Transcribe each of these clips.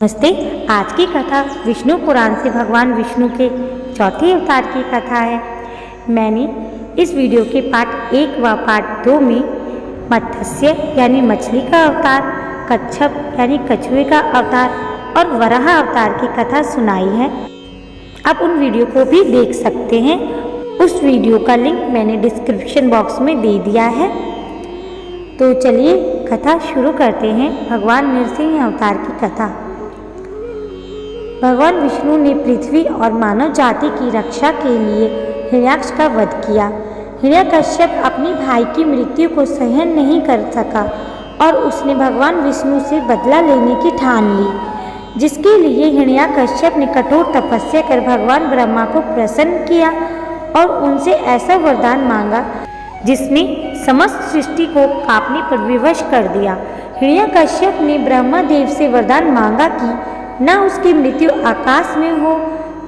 नमस्ते। आज की कथा विष्णु पुराण से भगवान विष्णु के चौथे अवतार की कथा है। मैंने इस वीडियो के पार्ट 1 व पार्ट 2 में मत्स्य यानी मछली का अवतार, कच्छप यानी कछुए का अवतार और वराह अवतार की कथा सुनाई है। आप उन वीडियो को भी देख सकते हैं। उस वीडियो का लिंक मैंने डिस्क्रिप्शन बॉक्स में दे दिया है। तो चलिए कथा शुरू करते हैं। भगवान नृसिंह अवतार की कथा। भगवान विष्णु ने पृथ्वी और मानव जाति की रक्षा के लिए हिरण्याक्ष का वध किया। हिरण्यकश्यप अपने भाई की मृत्यु को सहन नहीं कर सका और उसने भगवान विष्णु से बदला लेने की ठान ली, जिसके लिए हिरण्यकश्यप ने कठोर तपस्या कर भगवान ब्रह्मा को प्रसन्न किया और उनसे ऐसा वरदान मांगा जिसने समस्त सृष्टि को कांपने पर विवश कर दिया। हिरण्यकश्यप ने ब्रह्मा देव से वरदान मांगा कि न उसकी मृत्यु आकाश में हो,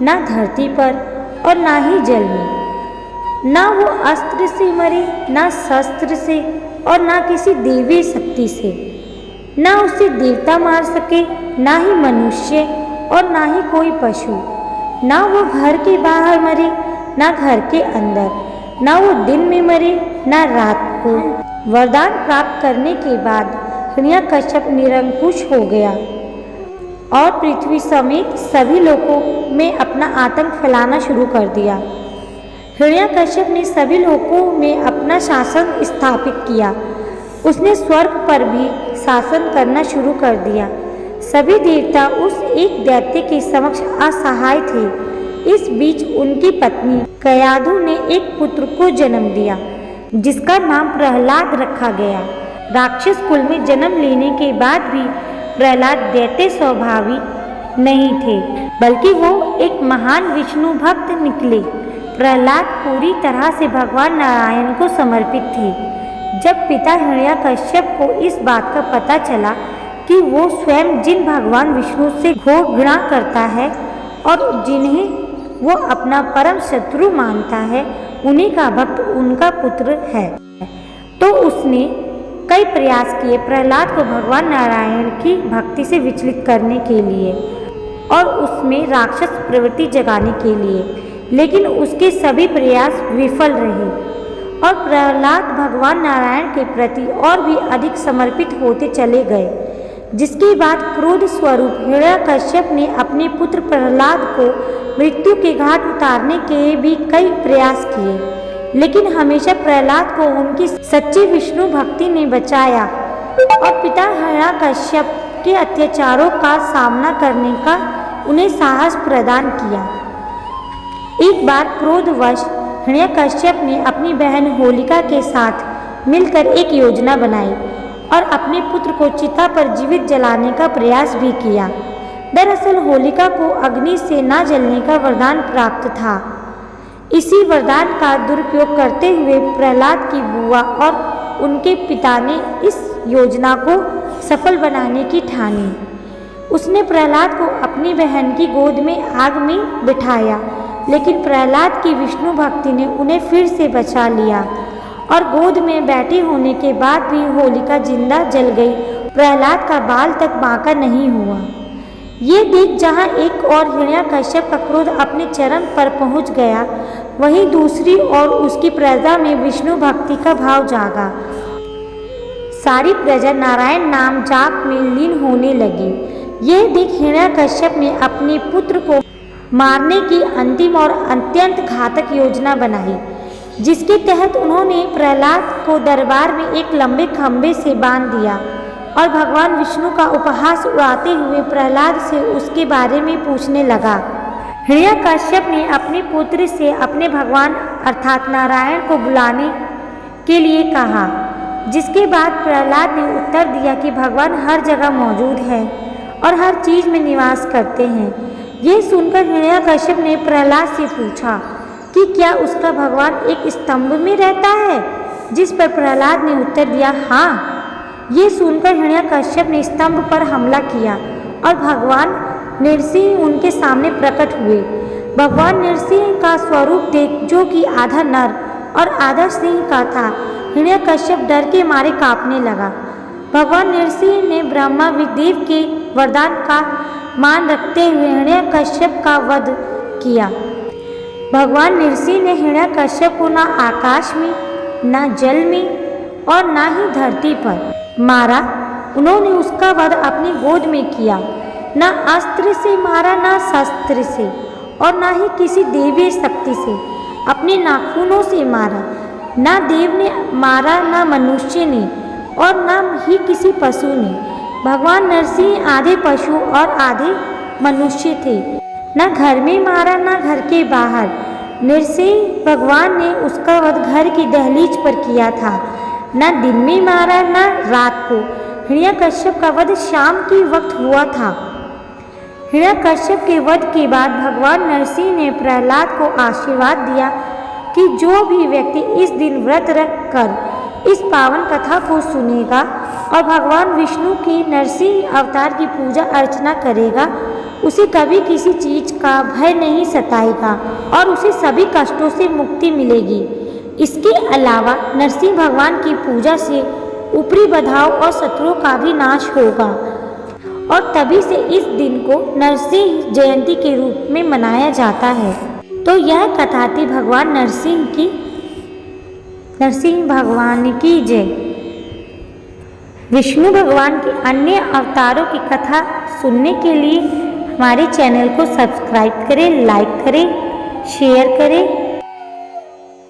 न धरती पर और न ही जल में। न वो अस्त्र से मरे, न शस्त्र से और न किसी देवी शक्ति से। न उसे देवता मार सके, न ही मनुष्य और न ही कोई पशु। न वो घर के बाहर मरे, न घर के अंदर। न वो दिन में मरे, न रात को। वरदान प्राप्त करने के बाद हिरण्यकश्यप निरंकुश हो गया और पृथ्वी समेत सभी लोकों में अपना आतंक फैलाना शुरू कर दिया। हिरण्यकश्यप ने सभी लोकों में अपना शासन स्थापित किया। उसने स्वर्ग पर भी शासन करना शुरू कर दिया। सभी देवता उस एक दैत्य के समक्ष असहाय थे। इस बीच उनकी पत्नी कयाधु ने एक पुत्र को जन्म दिया, जिसका नाम प्रहलाद रखा गया। राक्षस कुल में जन्म लेने के बाद भी प्रहलाद दैत्य स्वभावी नहीं थे, बल्कि वो एक महान विष्णु भक्त निकले। प्रहलाद पूरी तरह से भगवान नारायण को समर्पित थे। जब पिता हिरण्यकश्यप को इस बात का पता चला कि वो स्वयं जिन भगवान विष्णु से घोर घृणा करता है और जिन्हें वो अपना परम शत्रु मानता है, उन्हीं का भक्त उनका पुत्र है, तो उसने कई प्रयास किए प्रहलाद को भगवान नारायण की भक्ति से विचलित करने के लिए और उसमें राक्षस प्रवृत्ति जगाने के लिए, लेकिन उसके सभी प्रयास विफल रहे और प्रहलाद भगवान नारायण के प्रति और भी अधिक समर्पित होते चले गए। जिसके बाद क्रोध स्वरूप हिरण्यकश्यप ने अपने पुत्र प्रहलाद को मृत्यु के घाट उतारने के भी कई प्रयास किए, लेकिन हमेशा प्रहलाद को उनकी सच्ची विष्णु भक्ति ने बचाया और पिता हिरण्यकश्यप के अत्याचारों का सामना करने का उन्हें साहस प्रदान किया। एक बार क्रोधवश हिरण्यकश्यप ने अपनी बहन होलिका के साथ मिलकर एक योजना बनाई और अपने पुत्र को चिता पर जीवित जलाने का प्रयास भी किया। दरअसल होलिका को अग्नि से न जलने का वरदान प्राप्त था। इसी वरदान का दुरुपयोग करते हुए प्रहलाद की बुआ और उनके पिता ने इस योजना को सफल बनाने की ठानी। उसने प्रहलाद को अपनी बहन की गोद में आग में बिठाया, लेकिन प्रहलाद की विष्णु भक्ति ने उन्हें फिर से बचा लिया और गोद में बैठे होने के बाद भी होलिका जिंदा जल गई। प्रहलाद का बाल तक बांका नहीं हुआ। ये देख जहाँ एक और हिरण्यकश्यप का क्रोध अपने चरम पर पहुँच गया, वहीं दूसरी ओर उसकी प्रजा में विष्णु भक्ति का भाव जागा। सारी प्रजा नारायण नाम जाप में लीन होने लगी। यह देख हिरण्यकश्यप ने अपने पुत्र को मारने की अंतिम और अत्यंत घातक योजना बनाई, जिसके तहत उन्होंने प्रहलाद को दरबार में एक लंबे खंभे से बांध दिया और भगवान विष्णु का उपहास उड़ाते हुए प्रहलाद से उसके बारे में पूछने लगा। हिरण्यकश्यप ने अपने पुत्र से अपने भगवान अर्थात नारायण को बुलाने के लिए कहा, जिसके बाद प्रहलाद ने उत्तर दिया कि भगवान हर जगह मौजूद है और हर चीज में निवास करते हैं। ये सुनकर हिरण्यकश्यप ने प्रहलाद से पूछा कि क्या उसका भगवान एक स्तंभ में रहता है, जिस पर प्रहलाद ने उत्तर दिया हाँ। ये सुनकर हिरण्यकश्यप ने स्तंभ पर हमला किया और भगवान नृसिंह उनके सामने प्रकट हुए। भगवान नृसिंह का स्वरूप देख, जो कि आधा नर और आधा सिंह का था, हिरण्यकश्यप डर के मारे कांपने लगा। भगवान नृसिंह ने ब्रह्मा देव के वरदान का मान रखते हुए हिरण्यकश्यप का वध किया। भगवान नरसिंह ने हिरण्यकश्यप को न आकाश में, न जल में और न ही धरती पर मारा। उन्होंने उसका वध अपनी गोद में किया। न अस्त्र से मारा, न शस्त्र से, और न ही किसी देवी शक्ति से। अपने नाखूनों से मारा। न देव ने मारा, न मनुष्य ने, और न ही किसी पशु ने। भगवान नरसिंह आधे पशु और आधे मनुष्य थे। न घर में मारा, न घर के बाहर। नरसिंह भगवान ने उसका वध घर की दहलीज पर किया था। न दिन में मारा, न रात को। हिरण्यकश्यप का वध शाम के वक्त हुआ था। हिरण्यकश्यप के वध के बाद भगवान नरसिंह ने प्रहलाद को आशीर्वाद दिया कि जो भी व्यक्ति इस दिन व्रत रख कर इस पावन कथा को सुनेगा और भगवान विष्णु के नरसिंह अवतार की पूजा अर्चना करेगा, उसे कभी किसी चीज का भय नहीं सताएगा और उसे सभी कष्टों से मुक्ति मिलेगी। इसके अलावा नरसिंह भगवान की पूजा से ऊपरी बाधाओं और शत्रुओं का भी नाश होगा और तभी से इस दिन को नरसिंह जयंती के रूप में मनाया जाता है। तो यह कथा थी भगवान नरसिंह की। नरसिंह भगवान की जय। विष्णु भगवान के अन्य अवतारों की कथा सुनने के लिए हमारे चैनल को सब्सक्राइब करें, लाइक करें, शेयर करें